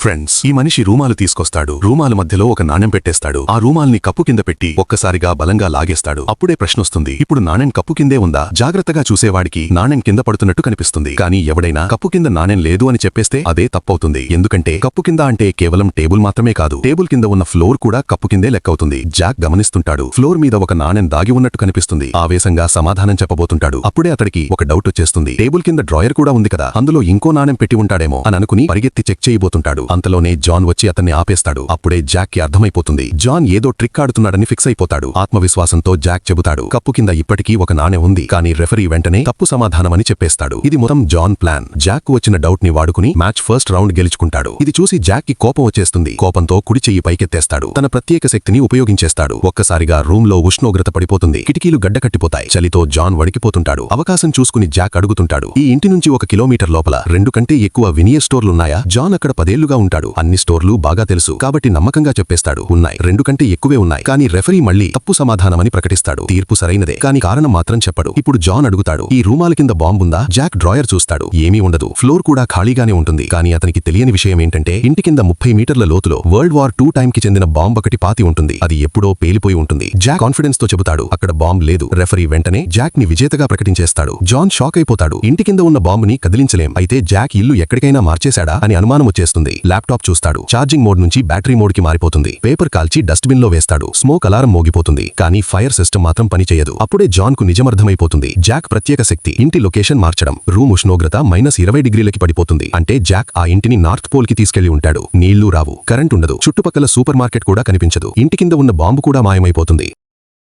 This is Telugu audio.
ఫ్రెండ్స్, ఈ మనిషి రూమాలు తీసుకొస్తాడు. రూమాల మధ్యలో ఒక నాణెం పెట్టేస్తాడు. ఆ రూమాల్ని కప్పు కింద పెట్టి ఒక్కసారిగా బలంగా లాగేస్తాడు. అప్పుడే ప్రశ్నొస్తుంది, ఇప్పుడు నాణెం కప్పు కిందే ఉందా? జాగ్రత్తగా చూసేవాడికి నాణెం కింద పడుతున్నట్టు కనిపిస్తుంది. కానీ ఎవడైనా కప్పు కింద నాణెం లేదు అని చెప్పేస్తే అదే తప్పవుతుంది. ఎందుకంటే కప్పు కింద అంటే కేవలం టేబుల్ మాత్రమే కాదు, టేబుల్ కింద ఉన్న ఫ్లోర్ కూడా కప్పు కిందే లెక్కవుతుంది. జాక్ గమనిస్తుంటాడు. ఫ్లోర్ మీద ఒక నాణెం దాగి ఉన్నట్టు కనిపిస్తుంది. ఆవేశంగా సమాధానం చెప్పబోతుంటాడు. అప్పుడే అతడికి ఒక డౌట్ వచ్చేస్తుంది. టేబుల్ కింద డ్రాయర్ కూడా ఉంది కదా, అందులో ఇంకో నాణెం పెట్టి ఉంటాడేమో అని అనుకుని పరిగెత్తి చెక్ చేయబోతుంటాడు. అంతలోనే జాన్ వచ్చి అతన్ని ఆపేస్తాడు. అప్పుడే జాక్ కి అర్థమైపోతుంది, జాన్ ఏదో ట్రిక్ ఆడుతున్నాడని ఫిక్స్ అయిపోతాడు. ఆత్మవిశ్వాసంతో జాక్ చెబుతాడు, కప్పు కింద ఇప్పటికీ ఒక నాణెం ఉంది. కానీ రెఫరీ వెంటనే తప్పు సమాధానమని చెప్పేస్తాడు. ఇది మొత్తం జాన్ ప్లాన్. జాక్ కు వచ్చిన డౌట్ ని వాడుకుని మ్యాచ్ ఫస్ట్ రౌండ్ గెలుచుకుంటాడు. ఇది చూసి జాక్ కి కోపం వచ్చేస్తుంది. కోపంతో కుడి చెయ్యి పైకెత్తేస్తాడు. తన ప్రత్యేక శక్తిని ఉపయోగించేస్తాడు. ఒక్కసారిగా రూమ్ లో ఉష్ణోగ్రత పడిపోతుంది. కిటికీలు గడ్డకట్టిపోతాయి. చలితో జాన్ వణికిపోతుంటాడు. అవకాశం చూసుకుని జాక్ అడుగుతుంటాడు, ఈ ఇంటి నుంచి 1 కిలోమీటర్ లోపల 2 కంటే ఎక్కువ వినియర్ స్టోర్లున్నాయా? జాన్ అక్కడ 10 ఏళ్లుగా ఉంటాడు. అన్ని స్టోర్లు బాగా తెలుసు కాబట్టి నమ్మకంగా చెప్పేస్తాడు, ఉన్నాయి, 2 కంటే ఎక్కువే ఉన్నాయి. కానీ రెఫరీ మళ్లీ తప్పు సమాధానమని ప్రకటిస్తాడు. తీర్పు సరైనదే, కానీ కారణం మాత్రం చెప్పడు. ఇప్పుడు జాన్ అడుగుతాడు, ఈ రూమాల కింద బాంబుందా? జాక్ డ్రాయర్ చూస్తాడు. ఏమీ ఉండదు. ఫ్లోర్ కూడా ఖాళీగానే ఉంటుంది. కానీ అతనికి తెలియని విషయం ఏంటంటే, ఇంటి కింద 30 మీటర్ల లోతులో వరల్డ్ వార్ II టైంకి చెందిన బాంబ్ ఒకటి పాతి ఉంటుంది. అది ఎప్పుడో పేలిపోయి ఉంటుంది. జాక్ కాన్ఫిడెన్స్ తో చెబుతాడు, అక్కడ బాంబ్ లేదు. రెఫరీ వెంటనే జాక్ ని విజేతగా ప్రకటించేస్తాడు. జాన్ షాక్ అయిపోతాడు. ఇంటి కింద ఉన్న బాంబుని కదిలించలేం. అయితే జాక్ ఇల్లు ఎక్కడికైనా మార్చేశాడా అని అనుమానం వచ్చేస్తుంది. ల్యాప్టాప్ చూస్తాడు. ఛార్జింగ్ మోడ్ నుంచి బ్యాటరీ మోడ్ కి మారిపోతుంది. పేపర్ కాల్చి డస్ట్బిన్ లో వేస్తాడు. స్మోక్ అలారం మోగిపోతుంది. కానీ ఫైర్ సిస్టమ్ మాత్రం పనిచేయదు. అప్పుడే జాన్ కు నిజమర్థమైపోతుంది. జాక్ ప్రత్యేక శక్తి ఇంటి లొకేషన్ మార్చడం. రూమ్ ఉష్ణోగ్రత -20 డిగ్రీలకి పడిపోతుంది. అంటే జాక్ ఆ ఇంటిని నార్త్ పోల్ కి తీసుకెళ్లి ఉంటాడు. నీళ్లు రావు, కరెంట్ ఉండదు, చుట్టుపక్కల సూపర్ మార్కెట్ కూడా కనిపించదు. ఇంటి కింద ఉన్న బాంబు కూడా మాయమైపోతుంది.